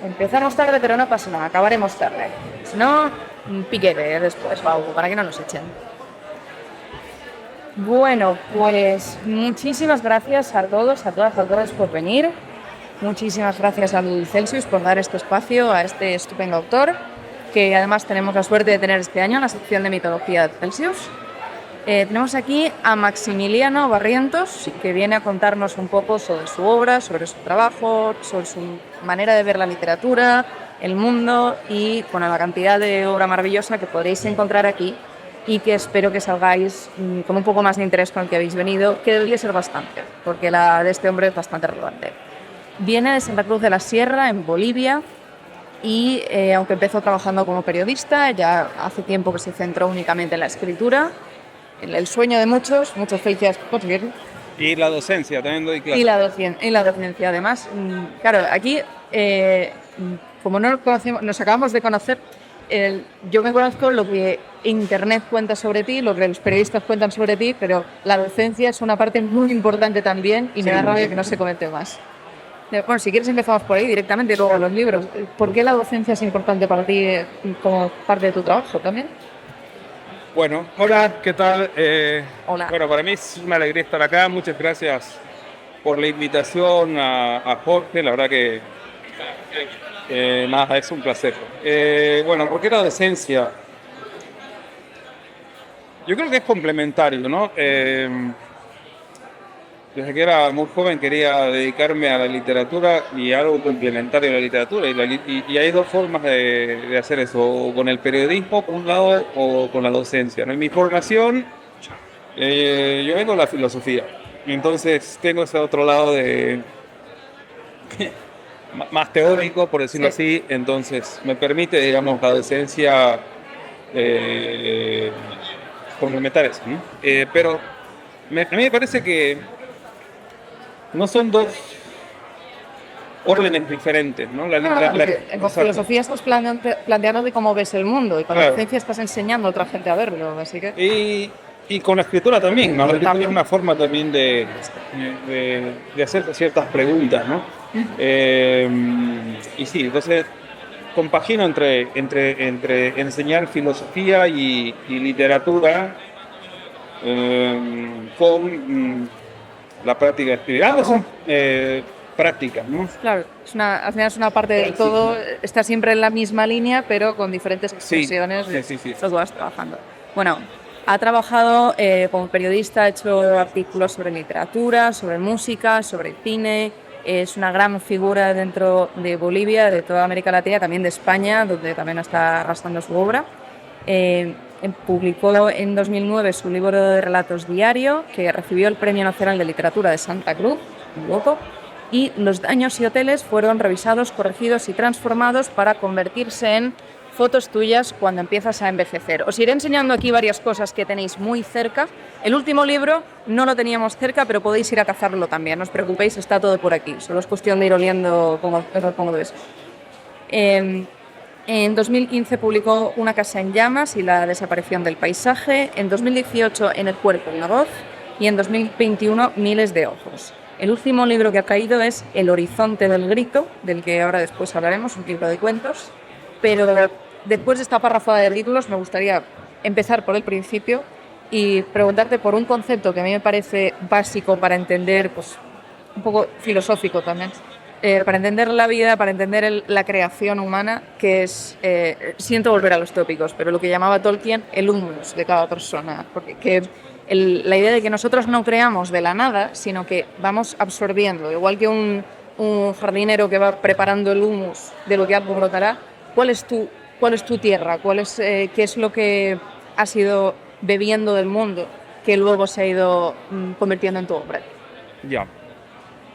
Empezamos tarde, pero no pasa nada, acabaremos tarde. Si no, piquete después o algo, para que no nos echen. Bueno, pues muchísimas gracias a todos, a todas, a todos por venir. Muchísimas gracias al Celsius por dar este espacio a este estupendo autor, que además tenemos la suerte de tener este año en la sección de mitología de Celsius. Tenemos aquí a Maximiliano Barrientos, que viene a contarnos un poco sobre su obra, sobre su trabajo, sobre su manera de ver la literatura, el mundo y bueno, la cantidad de obra maravillosa que podréis encontrar aquí y que espero que salgáis con un poco más de interés con el que habéis venido, que debería ser bastante, porque la de este hombre es bastante relevante. Viene de Santa Cruz de la Sierra, en Bolivia, y aunque empezó trabajando como periodista, ya hace tiempo que se centró únicamente en la escritura, el sueño de muchos felicidades por conseguirlo. Y la docencia, también doy clases. Y la docencia, además. Claro, aquí, como no nos conocemos, nos acabamos de conocer, yo me conozco lo que Internet cuenta sobre ti, lo que los periodistas cuentan sobre ti, pero la docencia es una parte muy importante también y me da rabia que no se comente más. Bueno, si quieres empezamos por ahí directamente, luego los libros. ¿Por qué la docencia es importante para ti como parte de tu trabajo también? Bueno, hola, ¿qué tal? Hola. Bueno, para mí es una alegría estar acá. Muchas gracias por la invitación a Jorge. La verdad que nada, es un placer. Bueno, ¿por qué la docencia? Yo creo que es complementario, ¿no? Desde que era muy joven quería dedicarme a la literatura y algo complementario a la literatura. Y hay dos formas de hacer eso, o con el periodismo por un lado o con la docencia, ¿no? En mi formación, yo vengo de la filosofía, entonces tengo ese otro lado de más teórico, por decirlo así, entonces me permite, digamos, la docencia complementar eso, ¿no? Pero a mí me parece que no son dos órdenes diferentes, ¿no? En filosofía estás planteando de cómo ves el mundo y con la docencia estás enseñando a otra gente a verlo, así que... Y con la escritura también, ¿no? La escritura es una forma también de hacer ciertas preguntas, ¿no? Y sí, entonces compagino entre enseñar filosofía y literatura con la práctica de escribir. Ambos son prácticas, ¿no? Claro, al final es una parte del todo, está siempre en la misma línea, pero con diferentes expresiones. Sí. Los vas trabajando. Bueno, ha trabajado como periodista, ha hecho artículos sobre literatura, sobre música, sobre cine. Es una gran figura dentro de Bolivia, de toda América Latina, también de España, donde también está arrastrando su obra. Publicó en 2009 su libro de relatos diario, que recibió el Premio Nacional de Literatura de Santa Cruz, y Los daños y hoteles fueron revisados, corregidos y transformados para convertirse en fotos tuyas cuando empiezas a envejecer. Os iré enseñando aquí varias cosas que tenéis muy cerca. El último libro no lo teníamos cerca, pero podéis ir a cazarlo también. No os preocupéis, está todo por aquí. Solo es cuestión de ir oliendo cómo lo ves. En 2015 publicó Una casa en llamas y la desaparición del paisaje. En 2018 En el cuerpo y la voz. Y en 2021 Miles de ojos. El último libro que ha caído es El horizonte del grito, del que ahora después hablaremos, un libro de cuentos. Pero después de esta parrafada de títulos me gustaría empezar por el principio y preguntarte por un concepto que a mí me parece básico para entender, pues un poco filosófico también, para entender la vida, para entender la creación humana, que es, siento volver a los tópicos, pero lo que llamaba Tolkien el humus de cada persona, porque la idea de que nosotros no creamos de la nada, sino que vamos absorbiendo, igual que un jardinero que va preparando el humus de lo que algo brotará. ¿Cuál es tu tierra? ¿Qué es lo que has ido bebiendo del mundo que luego se ha ido convirtiendo en tu obra? Ya.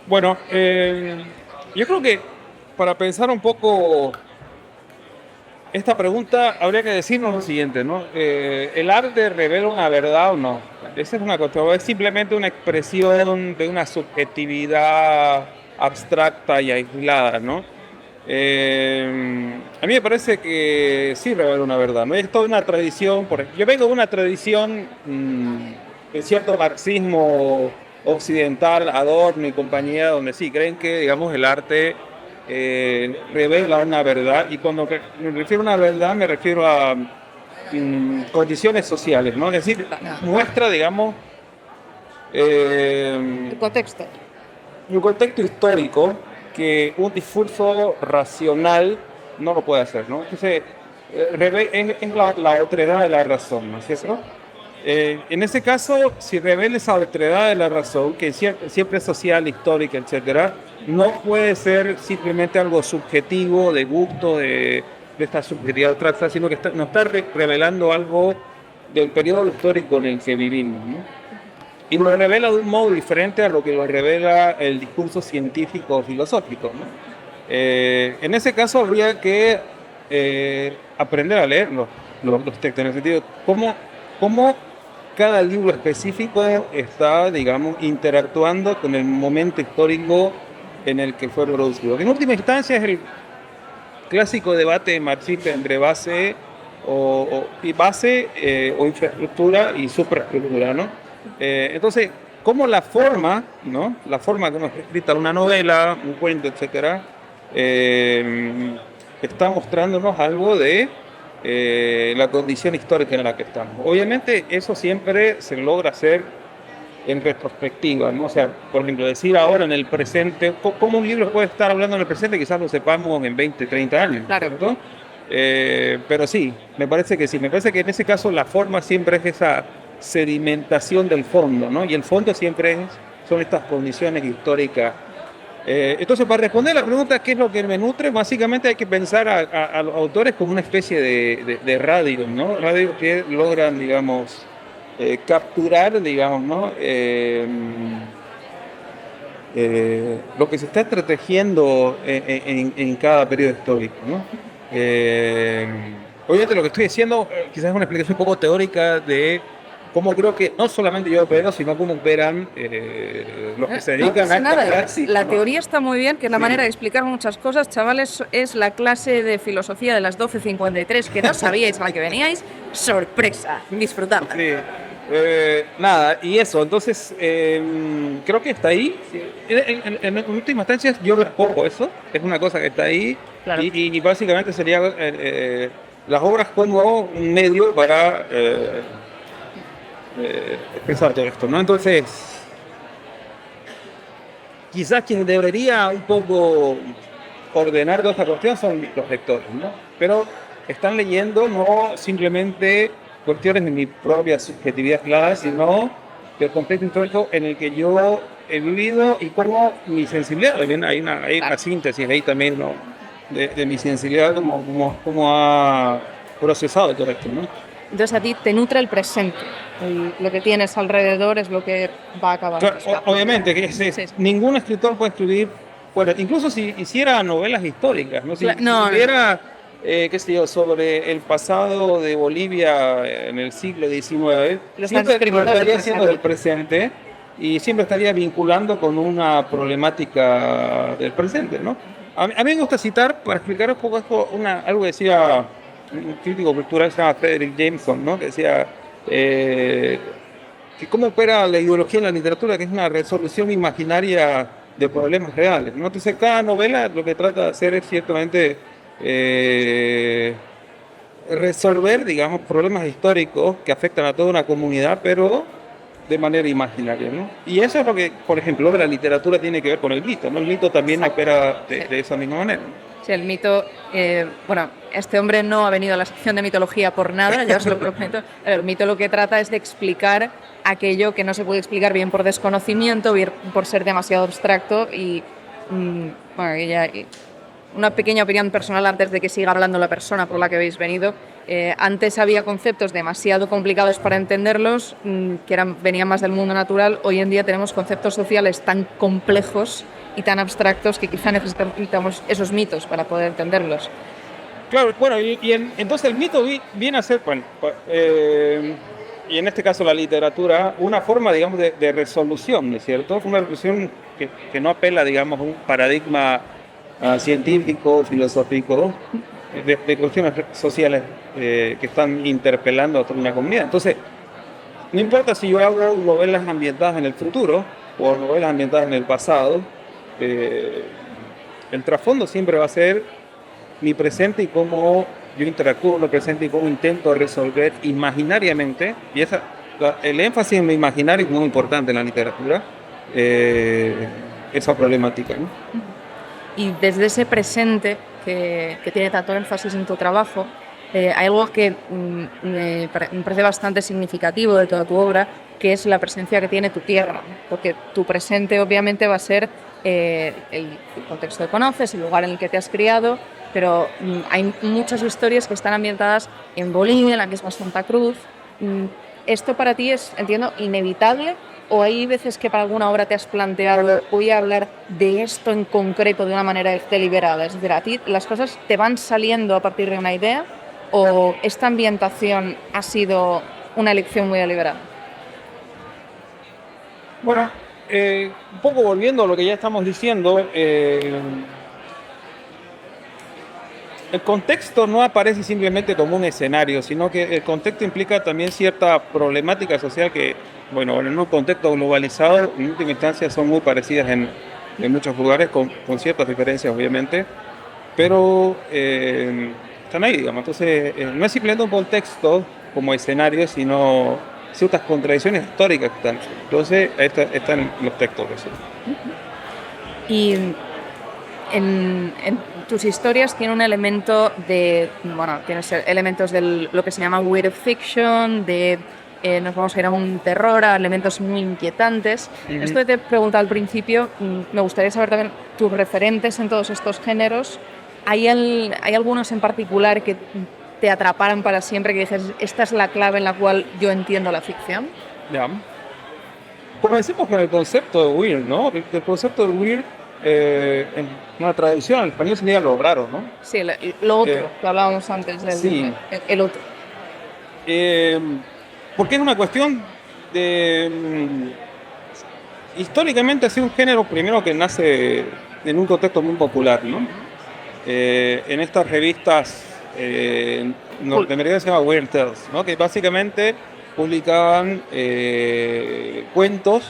Bueno, yo creo que para pensar un poco esta pregunta habría que decirnos lo siguiente, ¿no? ¿El arte revela una verdad o no? Esa es una cuestión, es simplemente una expresión de una subjetividad abstracta y aislada, ¿no? A mí me parece que sí revela una verdad, ¿no? Es toda una tradición, yo vengo de una tradición de cierto marxismo occidental, Adorno y compañía, donde sí creen que, digamos, el arte revela una verdad, y cuando me refiero a una verdad me refiero a condiciones sociales, ¿no? Es decir, muestra, digamos, El contexto. un contexto histórico que un discurso racional no lo puede hacer, ¿no? Entonces, es la otredad de la razón, ¿no es cierto? En ese caso, si revela esa otredad de la razón, que siempre es social, histórica, etcétera, no puede ser simplemente algo subjetivo, de gusto, de esta subjetividad abstracta, sino que nos está revelando algo del periodo histórico en el que vivimos, ¿no? Y lo revela de un modo diferente a lo que lo revela el discurso científico o filosófico, ¿no? En ese caso habría que aprender a leer los textos, en el sentido de cómo cada libro específico está, digamos, interactuando con el momento histórico en el que fue producido. En última instancia es el clásico debate marxista entre base o infraestructura y superestructura, ¿no? Entonces, cómo la forma, ¿no? La forma que nos está escrita una novela, un cuento, etcétera, está mostrándonos algo de la condición histórica en la que estamos. Obviamente, eso siempre se logra hacer en retrospectiva, ¿no? O sea, por ejemplo, decir ahora en el presente, ¿cómo un libro puede estar hablando en el presente? Quizás lo sepamos en 20, 30 años, Claro. ¿cierto? Pero sí, me parece que sí. Me parece que en ese caso la forma siempre es esa sedimentación del fondo, ¿no? Y el fondo siempre son estas condiciones históricas. Entonces, para responder a la pregunta, ¿qué es lo que me nutre? Básicamente hay que pensar a los autores como una especie de radio, ¿no? Radios que logran, digamos, capturar, digamos, ¿no? Lo que se está entretejiendo en cada periodo histórico, ¿no? Obviamente lo que estoy diciendo quizás es una explicación un poco teórica de cómo creo que no solamente yo opero, sino cómo operan los que se dedican a esta praxis. La teoría está muy bien, que es la manera de explicar muchas cosas. Chavales, es la clase de filosofía de las 12:53, que no sabíais a la que veníais. Sorpresa, disfrutadla. Sí. Nada, y eso, entonces creo que está ahí. En última instancia yo recojo eso, es una cosa que está ahí, Claro. y básicamente sería las obras como un medio para expresar todo esto, ¿no? Entonces, quizás quien debería un poco ordenar toda esta cuestión son los lectores, ¿no? Pero están leyendo no simplemente cuestiones de mi propia subjetividad clara, sino del contexto histórico en el que yo he vivido y cómo mi sensibilidad, también hay una síntesis ahí también, ¿no? de mi sensibilidad, como ha procesado todo esto, ¿no? Entonces a ti te nutre el presente. Lo que tienes alrededor es lo que va a acabar. Claro, obviamente, que Sí. ningún escritor puede escribir, bueno, incluso si hiciera novelas históricas, ¿no? Si No. hubiera, qué sé yo, sobre el pasado de Bolivia en el siglo XIX, siempre lo estaría haciendo del presente y siempre estaría vinculando con una problemática del presente, ¿no? A mí me gusta citar, para explicar un poco esto, algo que decía un crítico cultural que se llama Frederick Jameson, ¿no? Que decía que cómo opera la ideología en la literatura, que es una resolución imaginaria de problemas reales, ¿no? Entonces cada novela lo que trata de hacer es ciertamente resolver, digamos, problemas históricos que afectan a toda una comunidad, pero de manera imaginaria, ¿no? Y eso es lo que, por ejemplo, la literatura tiene que ver con el mito, ¿no? El mito también opera de esa misma manera. Sí, el mito, bueno, este hombre no ha venido a la sección de mitología por nada, ya os lo prometo. El mito lo que trata es de explicar aquello que no se puede explicar bien por desconocimiento, bien por ser demasiado abstracto y, bueno, una pequeña opinión personal antes de que siga hablando la persona por la que habéis venido. Antes había conceptos demasiado complicados para entenderlos, que venían más del mundo natural. Hoy en día tenemos conceptos sociales tan complejos y tan abstractos que quizá necesitamos esos mitos para poder entenderlos. Claro, bueno, entonces el mito viene a ser, bueno, y en este caso la literatura, una forma, digamos, de resolución, ¿no es cierto? Una resolución que no apela, digamos, a un paradigma científico, filosófico, de cuestiones sociales que están interpelando a toda una comunidad. Entonces, no importa si yo hago novelas ambientadas en el futuro o novelas ambientadas en el pasado, El trasfondo siempre va a ser mi presente y cómo yo interactúo con el presente y cómo intento resolver imaginariamente, y el énfasis en lo imaginario es muy importante en la literatura, esa problemática, ¿no? Y desde ese presente que tiene tanto énfasis en tu trabajo, hay algo que me parece bastante significativo de toda tu obra, que es la presencia que tiene tu tierra, porque tu presente obviamente va a ser el contexto que conoces, el lugar en el que te has criado, pero hay muchas historias que están ambientadas en Bolivia, en la misma Santa Cruz. ¿Esto para ti es, entiendo, inevitable? ¿O hay veces que para alguna obra te has planteado, voy a hablar de esto en concreto de una manera deliberada? Es decir, ¿a ti las cosas te van saliendo a partir de una idea o esta ambientación ha sido una elección muy deliberada? Bueno, un poco volviendo a lo que ya estamos diciendo, el contexto no aparece simplemente como un escenario, sino que el contexto implica también cierta problemática social que, bueno, en un contexto globalizado, en última instancia, son muy parecidas en muchos lugares, con ciertas diferencias, obviamente, pero están ahí, digamos. Entonces, no es simplemente un contexto como escenario, sino ciertas contradicciones históricas que están. Entonces, están los textos. Y en tus historias tiene un elemento de, bueno, tiene elementos de lo que se llama weird fiction, nos vamos a ir a un terror, a elementos muy inquietantes. Esto que te he preguntado al principio, me gustaría saber también tus referentes en todos estos géneros. ¿Hay algunos en particular que te atraparan para siempre, que dices, esta es la clave en la cual yo entiendo la ficción? Ya. Comencemos con el concepto de weird, ¿no? El concepto de weird, en una traducción al español sería lo raro, ¿no? Sí, lo otro, que hablábamos antes del sí. el otro. Porque es una cuestión de... históricamente ha sido un género primero que nace en un contexto muy popular, ¿no? En estas revistas norteamericanas se llama Weird Tales, ¿no? Que básicamente publicaban cuentos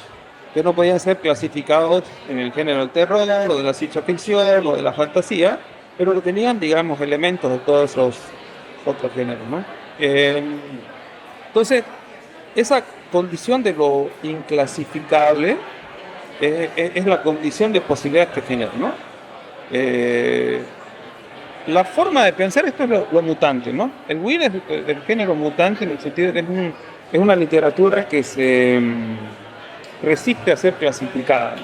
que no podían ser clasificados en el género del terror, o de la ciencia ficción, o de la fantasía, pero que tenían, digamos, elementos de todos esos otros géneros, ¿no? Entonces, esa condición de lo inclasificable es la condición de posibilidades que genera, ¿no? La forma de pensar esto es lo mutante, ¿no? El weird es el género mutante en el sentido de que es una literatura que se resiste a ser clasificada, ¿no?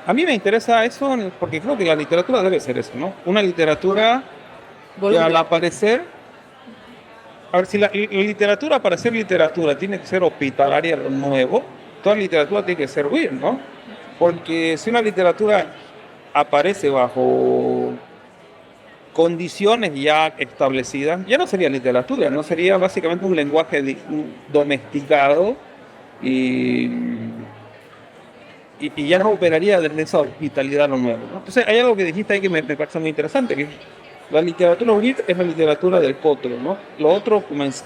A mí me interesa eso porque creo que la literatura debe ser eso, ¿no? Una literatura que al aparecer... A ver, si la literatura para ser literatura tiene que ser hospitalaria, lo nuevo, toda literatura tiene que ser weird, ¿no? Porque si una literatura aparece bajo condiciones ya establecidas, ya no sería literatura, no sería básicamente un lenguaje domesticado y ya no operaría desde esa hospitalidad lo nuevo, ¿no? Entonces hay algo que dijiste ahí que me parece muy interesante, que la literatura weird es la literatura del otro, ¿no? Lo otro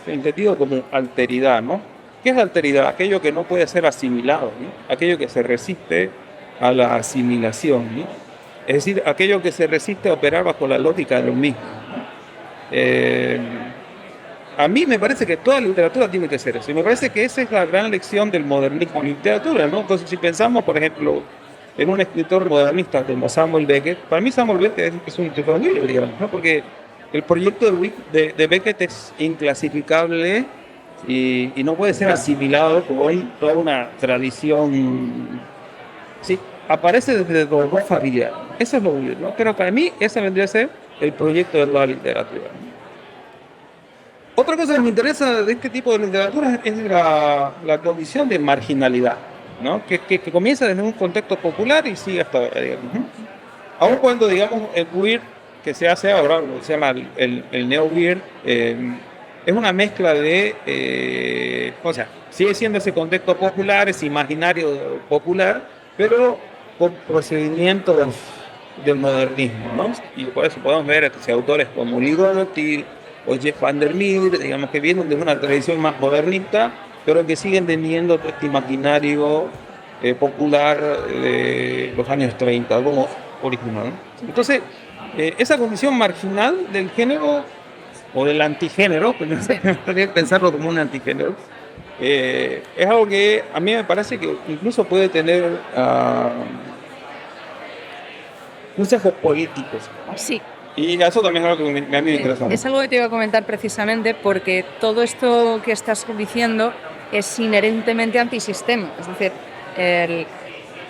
entendido como alteridad, ¿no? ¿Qué es la alteridad? Aquello que no puede ser asimilado, ¿no? Aquello que se resiste a la asimilación, ¿no? Es decir, aquello que se resiste a operar bajo la lógica de lo mismo, ¿no? A mí me parece que toda literatura tiene que ser eso, y me parece que esa es la gran lección del modernismo en literatura, ¿no? Entonces, si pensamos, por ejemplo, en un escritor modernista como Samuel Beckett, para mí Samuel Beckett es un escritor libre, digamos, ¿no? Porque el proyecto de Beckett es inclasificable y no puede ser asimilado con toda una tradición. Sí, aparece desde lo más familiar. Eso es lo único, ¿no? Pero para mí ese vendría a ser el proyecto de la literatura. Otra cosa que me interesa de este tipo de literatura es la condición de marginalidad, ¿no? Que comienza desde un contexto popular y sigue hasta ahora, digamos. Aun cuando, digamos, el weird que se hace ahora, se llama el neo-weird, es una mezcla de, o sea, sigue siendo ese contexto popular, ese imaginario popular, pero con procedimientos del modernismo, ¿no? Y por eso podemos ver autores como Ligotti o Jeff Van der Meer, digamos, que vienen de una tradición más modernista, pero que siguen teniendo este imaginario popular de los años 30, algo original, ¿no? Entonces, esa condición marginal del género o del antigénero, pues no sé, me gustaría pensarlo como un antigénero, es algo que a mí me parece que incluso puede tener consejos políticos. Sí. Y eso también es algo que a mí me interesa. Es algo que te iba a comentar precisamente porque todo esto que estás diciendo es inherentemente antisistema. Es decir,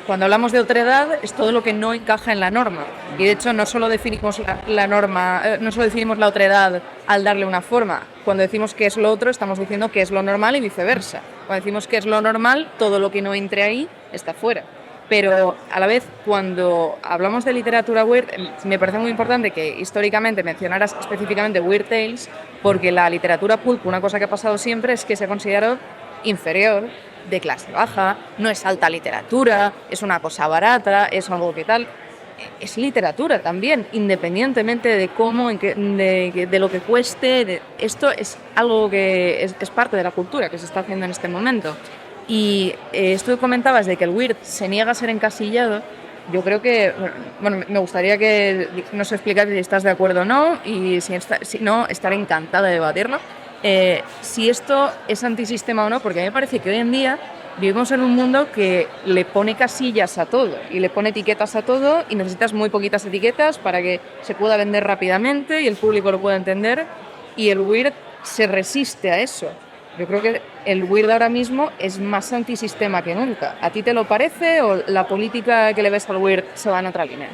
cuando hablamos de otredad es todo lo que no encaja en la norma. Y de hecho no solo definimos la norma, no solo definimos la otredad al darle una forma. Cuando decimos que es lo otro, estamos diciendo que es lo normal y viceversa. Cuando decimos que es lo normal, todo lo que no entre ahí está fuera. Pero a la vez, cuando hablamos de literatura weird, me parece muy importante que históricamente mencionaras específicamente Weird Tales, porque la literatura pulp, una cosa que ha pasado siempre es que se ha considerado inferior, de clase baja, no es alta literatura, es una cosa barata, es algo que tal. Es literatura también, independientemente de cómo, de lo que cueste. Esto es algo que es parte de la cultura que se está haciendo en este momento. Y esto que comentabas de que el weird se niega a ser encasillado, yo creo que, bueno, me gustaría que nos explicaras si estás de acuerdo o no, y si no, estaré encantada de debatirlo. Si esto es antisistema o no, porque a mí me parece que hoy en día vivimos en un mundo que le pone casillas a todo y le pone etiquetas a todo y necesitas muy poquitas etiquetas para que se pueda vender rápidamente y el público lo pueda entender, y el weird se resiste a eso. Yo creo que el weird ahora mismo es más antisistema que nunca. ¿A ti te lo parece o la política que le ves al weird se va en otra línea?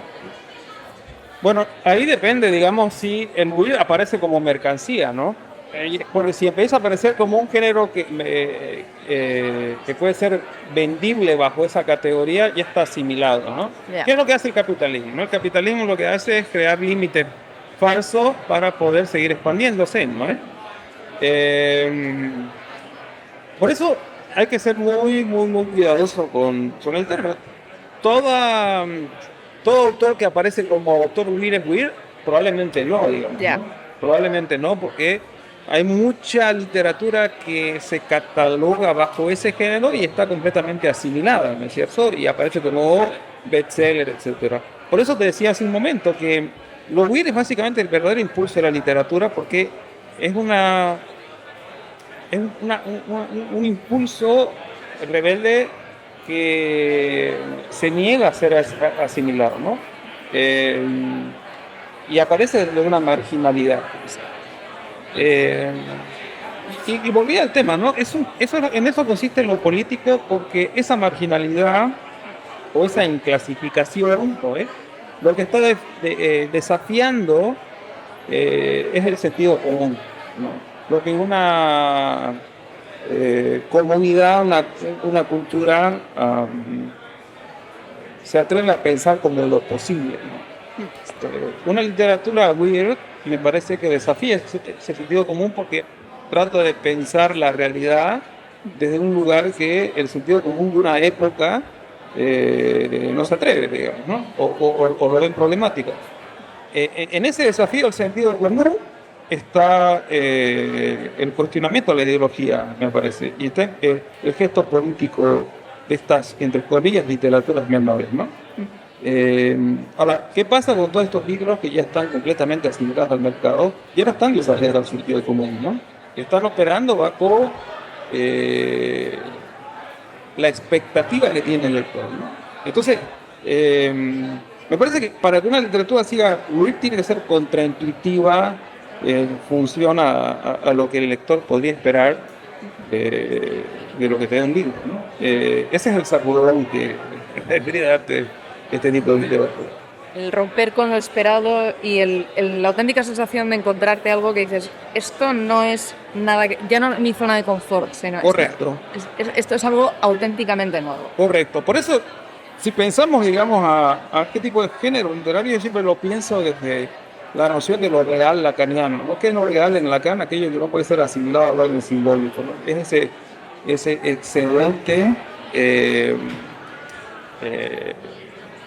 Bueno, ahí depende, digamos, si el weird aparece como mercancía, ¿no? Porque si empieza a aparecer como un género que puede ser vendible bajo esa categoría, ya está asimilado, ¿no? Yeah. ¿Qué es lo que hace el capitalismo, no? El capitalismo lo que hace es crear límites falsos para poder seguir expandiéndose, ¿no? Por eso hay que ser muy, muy, muy cuidadoso con el tema. Todo autor que aparece como autor weird es weird, probablemente no, digamos. Yeah. ¿No? Probablemente no, porque hay mucha literatura que se cataloga bajo ese género y está completamente asimilada, ¿no es cierto? Y aparece como bestseller, etc. Por eso te decía hace un momento que lo weird es básicamente el verdadero impulso de la literatura, porque es un impulso rebelde que se niega a ser asimilado, ¿no? Y aparece desde una marginalidad. Y volví al tema, ¿no? En eso consiste lo político, porque esa marginalidad o esa inclasificación, ¿no? Lo que está desafiando es el sentido común, ¿no? Lo que una comunidad, una cultura se atreve a pensar como lo posible, ¿no? Una literatura weird me parece que desafía ese sentido común, porque trata de pensar la realidad desde un lugar que el sentido común de una época no se atreve, digamos, ¿no? O lo ven problemática. En ese desafío el sentido común está el cuestionamiento de la ideología, me parece, y está el gesto político de estas, entre comillas, literaturas menores, ¿no? Ahora, ¿qué pasa con todos estos libros que ya están completamente asimilados al mercado y ahora están desafiando al sentido común, ¿no? Están operando bajo la expectativa que tiene el lector, ¿no? Entonces, me parece que para que una literatura siga fluir tiene que ser contraintuitiva en función a lo que el lector podría esperar de lo que te da un libro, ¿no? Ese es el sacudón que debería darte este tipo de literatura. El romper con lo esperado y la auténtica sensación de encontrarte algo que dices, esto no es nada, ya no es mi zona de confort, sino correcto. Esto es algo auténticamente nuevo. Correcto. Por eso, si pensamos, digamos, a qué tipo de género literario, yo siempre lo pienso desde la noción de lo real lacaniano. ¿No? ¿Qué es lo real en Lacan? Aquello que no puede ser asimilado a algo simbólico, ¿no? Es ese excedente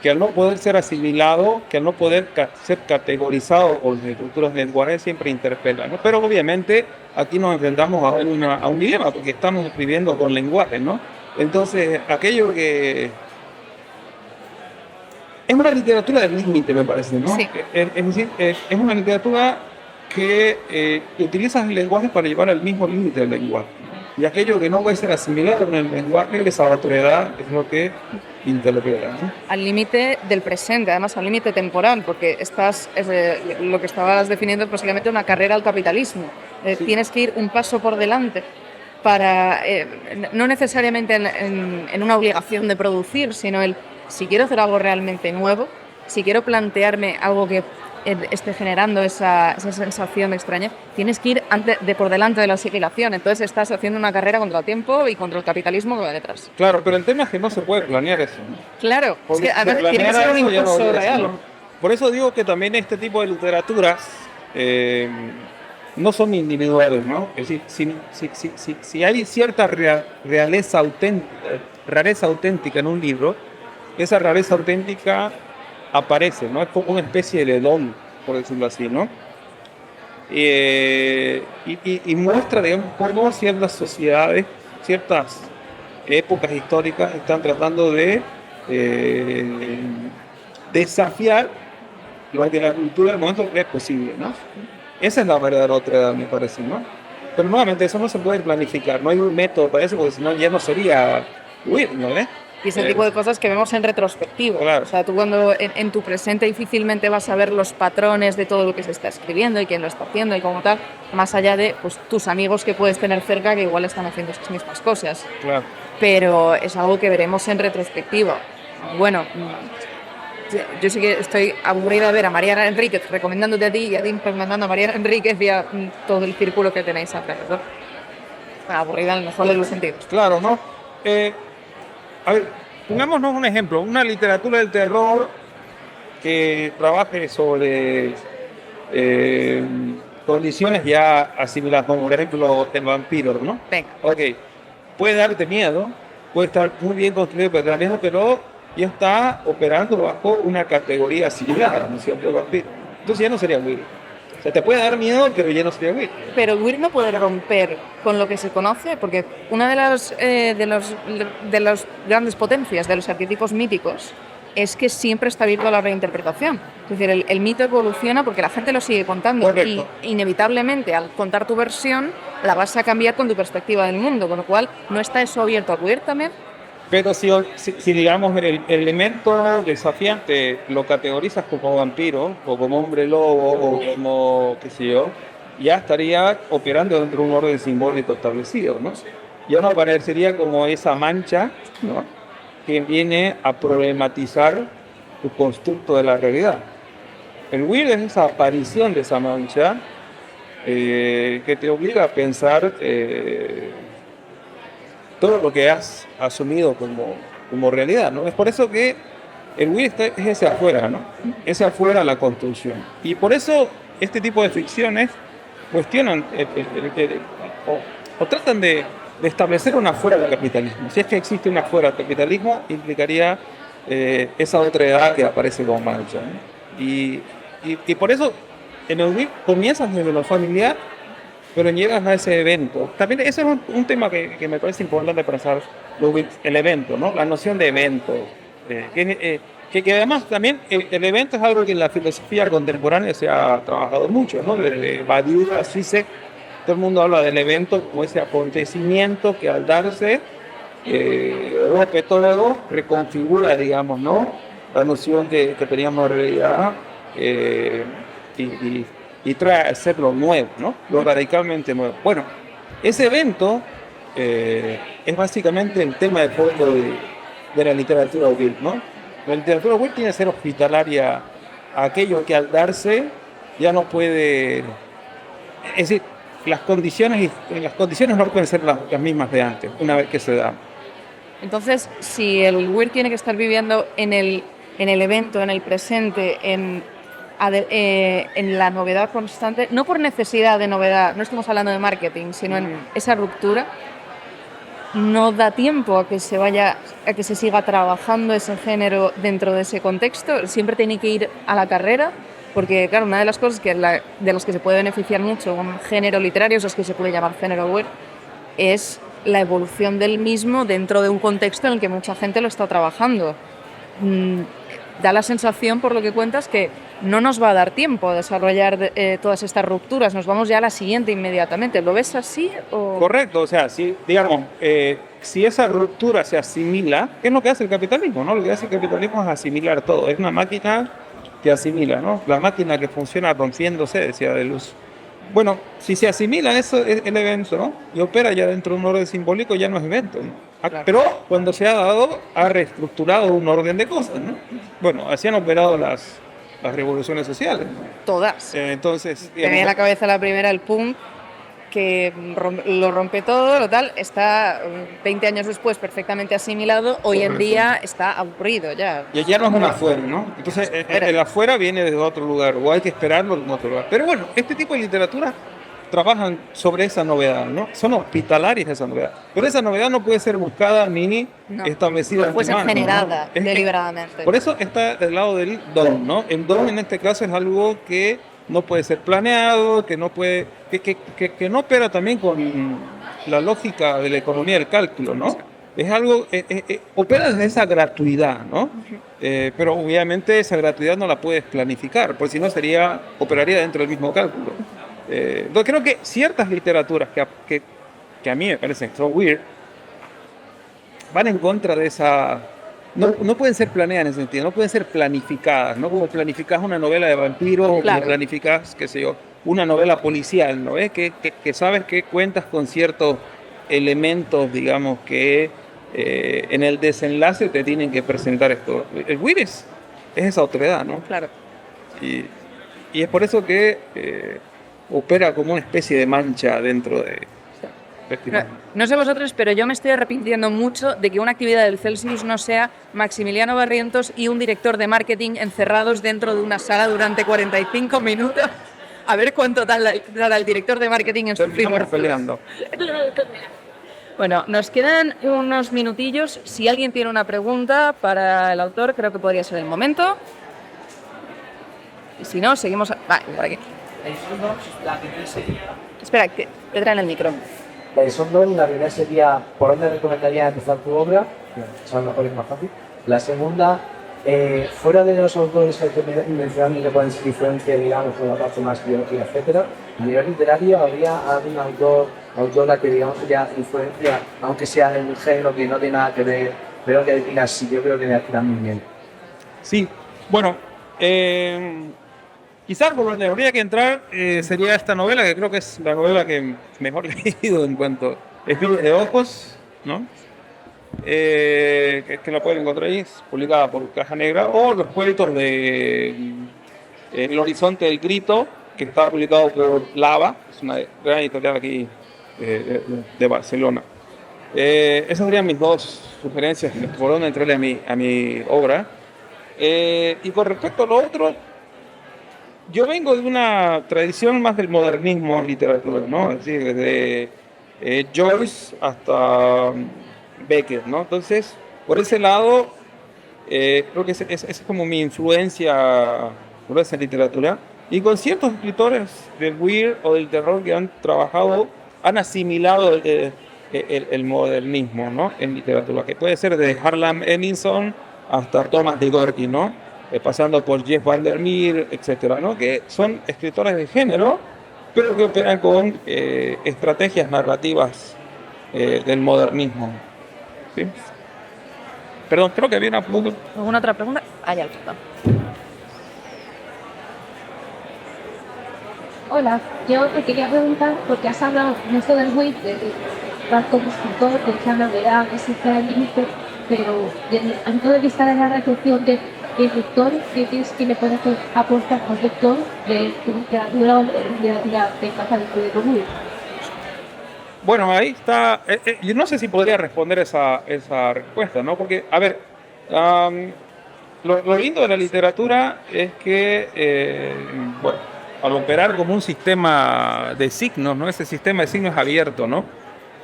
que al no poder ser asimilado, que al no poder ser categorizado por las estructuras lenguajes, siempre interpela, ¿no? Pero obviamente aquí nos enfrentamos a un dilema, porque estamos escribiendo con lenguajes, ¿no? Entonces, aquello que es una literatura del límite, me parece, ¿no? Sí. Es decir, es una literatura que utiliza el lenguaje para llevar al mismo límite del lenguaje. Y aquello que no puede ser asimilado en el lenguaje, esa autoridad es lo que interpela, ¿no? Al límite del presente, además al límite temporal, porque lo que estabas definiendo es básicamente una carrera al capitalismo. Sí. Tienes que ir un paso por delante para, no necesariamente en una obligación de producir, sino si quiero hacer algo realmente nuevo, si quiero plantearme algo que esté generando esa sensación extraña, tienes que ir por delante de la aniquilación. Entonces estás haciendo una carrera contra el tiempo y contra el capitalismo que va detrás. Claro, pero el tema es que no se puede planear eso, ¿no? Claro, Porque es que además tiene que ser un eso ya no impulso es, real. ¿no? Por eso digo que también este tipo de literaturas no son individuales, ¿no? Es decir, si hay cierta rareza auténtica en un libro, esa rareza auténtica aparece, ¿no? Es como una especie de don, por decirlo así, ¿no? Y muestra, digamos, cómo ciertas sociedades, ciertas épocas históricas están tratando de desafiar lo que la cultura del momento es posible, ¿no? Esa es la verdadera otra edad, me parece, ¿no? Pero nuevamente eso no se puede planificar, no hay un método para eso, porque si no ya no sería huir, ¿no? Y ese tipo de cosas que vemos en retrospectivo. Claro. O sea, tú cuando en tu presente difícilmente vas a ver los patrones de todo lo que se está escribiendo y quién lo está haciendo y como tal, más allá de pues, tus amigos que puedes tener cerca que igual están haciendo esas mismas cosas. Claro. Pero es algo que veremos en retrospectiva. Bueno, yo sí que estoy aburrida de ver a Mariana Enríquez recomendándote a ti y a ti recomendando a Mariana Enríquez y a todo el círculo que tenéis alrededor. Aburrida en el mejor de los sentidos. Claro, ¿no? A ver, pongámonos un ejemplo, una literatura del terror que trabaje sobre condiciones ya asimiladas, como por ejemplo el vampiro, ¿no? Venga. Ok, puede darte miedo, puede estar muy bien construido, pero ya está operando bajo una categoría similar, ¿no es cierto? El vampiro. Entonces ya no sería Weir. O sea, te puede dar miedo, pero ya no sería Weir. Pero Weir no puede romper con lo que se conoce, porque una de las grandes potencias de los arquetipos míticos es que siempre está abierto a la reinterpretación. Es decir, el mito evoluciona porque la gente lo sigue contando. Correcto. Y inevitablemente al contar tu versión la vas a cambiar con tu perspectiva del mundo, con lo cual no está eso abierto a Weir también. Pero si digamos el elemento desafiante lo categorizas como vampiro o como hombre lobo o como qué sé yo, ya estaría operando dentro de un orden simbólico establecido, ¿no? Ya no aparecería como esa mancha, ¿no?, que viene a problematizar tu constructo de la realidad. El Weir es esa aparición de esa mancha que te obliga a pensar todo lo que has asumido como realidad, ¿no? Es por eso que el Weir es ese afuera, ¿no? Ese afuera la construcción. Y por eso este tipo de ficciones cuestionan o tratan de establecer una afuera del capitalismo. Si es que existe una afuera del capitalismo, implicaría esa otra edad que aparece como mancha, ¿no? Y por eso en el Weir comienzas desde lo familiar, pero llegas a ese evento. También ese es un tema que me parece importante pensar, el evento, ¿no? La noción de evento. Que además también el evento es algo que en la filosofía contemporánea se ha trabajado mucho, ¿no? Desde Badiou a Zizek, todo el mundo habla del evento como ese acontecimiento que al darse, rompe todo, reconfigura, digamos, ¿no?, la noción que teníamos de realidad y trae a ser lo nuevo, ¿no?, lo radicalmente nuevo. Bueno, ese evento es básicamente el tema de fondo de la literatura Weir, ¿no? La literatura Weir tiene que ser hospitalaria a aquello que al darse ya no puede. Es decir, las condiciones no pueden ser las mismas de antes, una vez que se da. Entonces, si el Weir tiene que estar viviendo en el evento, en el presente, en la novedad constante, no por necesidad de novedad, no estamos hablando de marketing, sino en esa ruptura, no da tiempo a que se siga trabajando ese género dentro de ese contexto. Siempre tiene que ir a la carrera, porque claro, una de las cosas de las que se puede beneficiar mucho un género literario, eso es que se puede llamar género Weir, es la evolución del mismo dentro de un contexto en el que mucha gente lo está trabajando. Da la sensación, por lo que cuentas, que no nos va a dar tiempo a desarrollar todas estas rupturas, nos vamos ya a la siguiente inmediatamente. ¿Lo ves así? O... Correcto, o sea, si, digamos, si esa ruptura se asimila, ¿qué es lo que hace el capitalismo? ¿No? Lo que hace el capitalismo es asimilar todo, es una máquina que asimila, ¿no? La máquina que funciona rompiéndose, decía Deleuze. Bueno, si se asimila eso, es el evento, ¿no? Y opera ya dentro de un orden simbólico, ya no es evento, ¿no? Claro. Pero cuando se ha dado, ha reestructurado un orden de cosas, ¿no? Bueno, así han operado las revoluciones sociales. Todas. Entonces, Me viene a la cabeza la primera, el punk, que lo rompe todo, lo tal, está 20 años después perfectamente asimilado, hoy en día está aburrido ya. y ya no es un afuera, ¿no? Entonces, el afuera viene desde otro lugar, o hay que esperarlo en otro lugar. Pero bueno, este tipo de literatura trabajan sobre esa novedad, ¿no? Son hospitalarias esa novedad. Pero esa novedad no puede ser buscada ni establecida. Puede ser generada, ¿no? deliberadamente. Por eso está del lado del don, ¿no? El don en este caso es algo que no puede ser planeado, que no puede, que no opera también con la lógica de la economía del cálculo, ¿no? Es algo, opera desde esa gratuidad, ¿no? Pero obviamente esa gratuidad no la puedes planificar, porque si no operaría dentro del mismo cálculo. Entonces creo que ciertas literaturas que a mí me parecen so weird van en contra de esa... No pueden ser planeadas en ese sentido, no pueden ser planificadas, ¿no? Como planificas una novela de vampiros, o como planificas, qué sé yo, una novela policial, ¿no ves? Que sabes que cuentas con ciertos elementos, digamos, que en el desenlace te tienen que presentar esto. El weird es esa otredad, ¿no? Claro. Y es por eso que opera como una especie de mancha dentro de... No sé vosotros, pero yo me estoy arrepintiendo mucho de que una actividad del Celsius no sea Maximiliano Barrientos y un director de marketing encerrados dentro de una sala durante 45 minutos. A ver cuánto tarda el director de marketing en sufrir. Estamos peleando. Bueno, nos quedan unos minutillos. Si alguien tiene una pregunta para el autor, creo que podría ser el momento. Y si no, seguimos... Vale, por aquí. Espera, que te traen el micro. Son dos, la primera sería ¿por dónde recomendarías empezar tu obra? O a lo mejor es más fácil. La segunda, fuera de los autores que mencionaron que pueden ser diferentes, digamos, por la parte más biológica, etcétera, a nivel literario, ¿habría algún autora que, digamos, ya influencia, aunque sea en un género que no tiene nada que ver, pero que digas, sí, yo creo que me queda muy bien? Sí, bueno, quizás por donde habría que entrar sería esta novela, que creo que es la novela que mejor he leído en cuanto a Espines de Ojos, ¿no? Que la pueden encontrar ahí, es publicada por Caja Negra, o los cuentos de El Horizonte del Grito, que está publicado por Lava, es una gran editorial aquí de Barcelona. Esas serían mis dos sugerencias por donde entrarle a mi obra. Y con respecto a lo otro, yo vengo de una tradición más del modernismo en literatura, ¿no? Es decir, desde Joyce hasta Beckett, ¿no? Entonces, por ese lado, creo que es como mi influencia por esa literatura. Y con ciertos escritores del weird o del terror que han trabajado, han asimilado el modernismo, ¿no? En literatura, que puede ser desde Harlan Ellison hasta Thomas de Gorky, ¿no? Pasando por Jeff Vandermeer, etcétera, ¿no? Que son escritores de género, pero que operan con estrategias narrativas del modernismo. ¿Sí? Perdón, creo que había una pregunta. ¿Alguna otra pregunta? Ya lo está. Hola, yo te quería preguntar, porque has hablado mucho del WIP, de como escritor, que se habla de edad, que se está el límite, pero desde el punto de vista de la reflexión del lector, ¿qué tienes que le puedes aportar al lector de tu literatura o de la de tu WIP? Bueno, ahí está. Yo no sé si podría responder esa respuesta, ¿no? Porque, a ver, lo lindo de la literatura es que, bueno, al operar como un sistema de signos, ¿no? Ese sistema de signos es abierto, ¿no?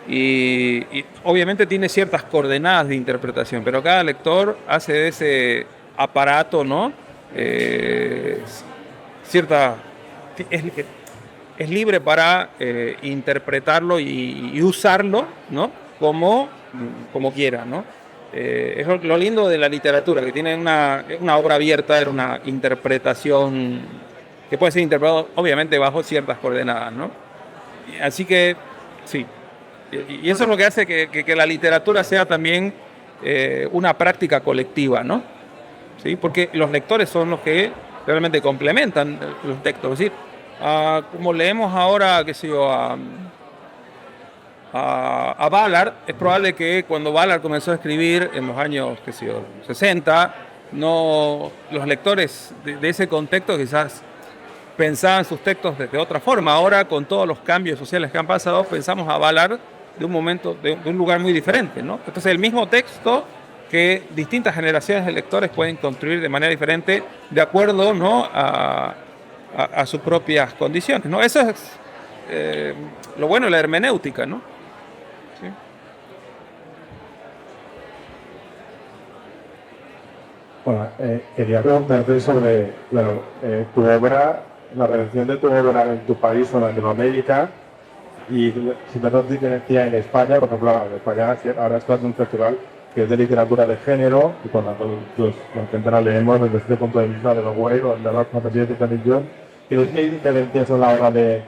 Y obviamente tiene ciertas coordenadas de interpretación, pero cada lector hace de ese aparato, ¿no? Es libre para interpretarlo y usarlo, ¿no? como quiera, ¿no? Es lo lindo de la literatura, que tiene una obra abierta, era una interpretación que puede ser interpretada obviamente bajo ciertas coordenadas, ¿no? Así que sí, y eso es lo que hace que la literatura sea también una práctica colectiva, ¿no? ¿Sí? Porque los lectores son los que realmente complementan los textos. Es decir, como leemos ahora, qué sé yo, a Ballard, es probable que cuando Ballard comenzó a escribir en los años, qué sé yo, 60, los lectores de ese contexto quizás pensaban sus textos de otra forma. Ahora, con todos los cambios sociales que han pasado, pensamos a Ballard de un momento, de un lugar muy diferente, ¿no? Entonces, el mismo texto que distintas generaciones de lectores pueden construir de manera diferente de acuerdo, ¿no?, a sus propias condiciones, ¿no? Eso es lo bueno de la hermenéutica, ¿no? Sí. Bueno, quería preguntarte sobre tu obra, la recepción de tu obra en tu país o en Latinoamérica, y si me das diferencia en España. Por ejemplo, en España ahora estás en un festival que es de literatura de género, y cuando los gente la leemos desde este punto de vista de los güey o de las fantasías de televisión. ¿Crees que hay diferencias a la hora de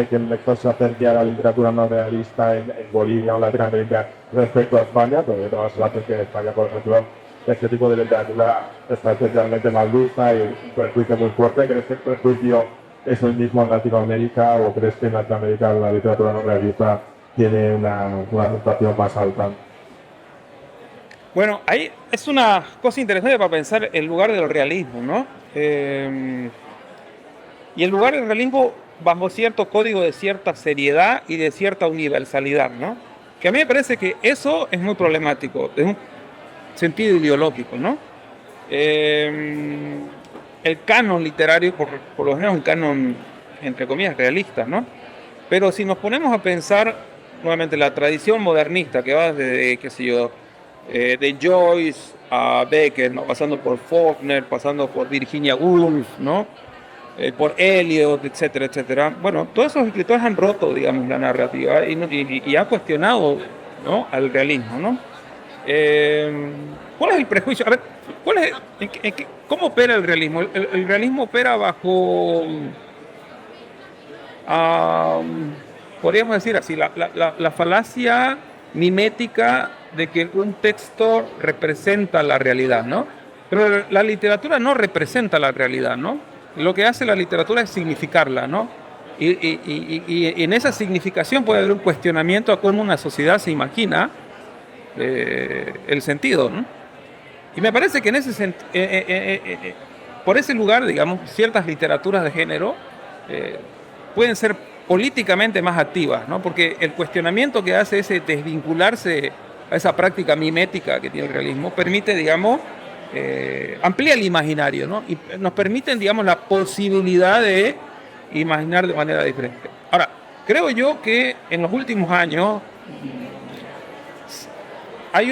que el lector se acerque a la literatura no realista en Bolivia o Latinoamérica respecto a España? Porque todas las que en España, por ejemplo, este tipo de literatura está especialmente mal vista y un prejuicio muy fuerte. ¿Crees que el prejuicio es el mismo en Latinoamérica, o crees que en Latinoamérica la literatura no realista tiene una aceptación más alta? Bueno, ahí es una cosa interesante para pensar el lugar del realismo, ¿no? Y el lugar del realismo bajo cierto código de cierta seriedad y de cierta universalidad, ¿no? Que a mí me parece que eso es muy problemático, desde un sentido ideológico, ¿no? El canon literario, por lo general, es un canon, entre comillas, realista, ¿no? Pero si nos ponemos a pensar, nuevamente, la tradición modernista que va desde, qué sé yo, de Joyce a Beckett, ¿no?, pasando por Faulkner, pasando por Virginia Woolf, ¿no?, por Eliot, etcétera, etcétera. Bueno, todos esos escritores han roto, digamos, la narrativa y han cuestionado, ¿no?, al realismo, ¿no? ¿Cuál es el prejuicio? A ver, ¿cómo opera el realismo? El realismo opera bajo, podríamos decir así, la falacia mimética de que un texto representa la realidad, ¿no? Pero la literatura no representa la realidad, ¿no? Lo que hace la literatura es significarla, ¿no? Y en esa significación puede haber un cuestionamiento a cómo una sociedad se imagina el sentido, ¿no? Y me parece que por ese lugar, digamos, ciertas literaturas de género pueden ser políticamente más activas, ¿no? Porque el cuestionamiento que hace ese desvincularse a esa práctica mimética que tiene el realismo permite, digamos, amplía el imaginario, ¿no? Y nos permiten, digamos, la posibilidad de imaginar de manera diferente. Ahora, creo yo que en los últimos años hay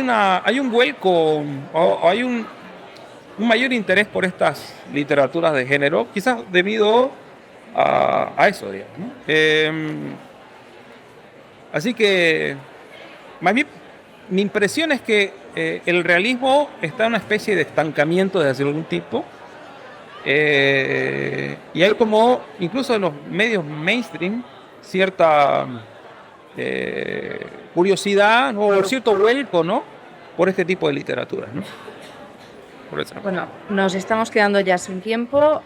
un vuelco o hay un mayor interés por estas literaturas de género, quizás debido a eso, digamos, ¿no? Así que mi impresión es que el realismo está en una especie de estancamiento de algún tipo, y hay como, incluso en los medios mainstream, cierta curiosidad, ¿no?, o cierto vuelco, ¿no?, por este tipo de literatura, ¿no? Por eso. Bueno, nos estamos quedando ya sin tiempo.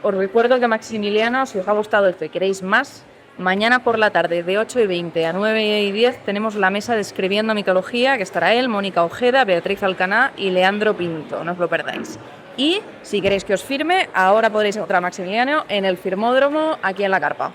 Os recuerdo que, Maximiliano, si os ha gustado esto y queréis más, mañana por la tarde de 8:20 a 9:10 tenemos la mesa de Escribiendo Mitología, que estará él, Mónica Ojeda, Beatriz Alcaná y Leandro Pinto, no os lo perdáis. Y si queréis que os firme, ahora podréis encontrar a Maximiliano en el Firmódromo, aquí en La Carpa.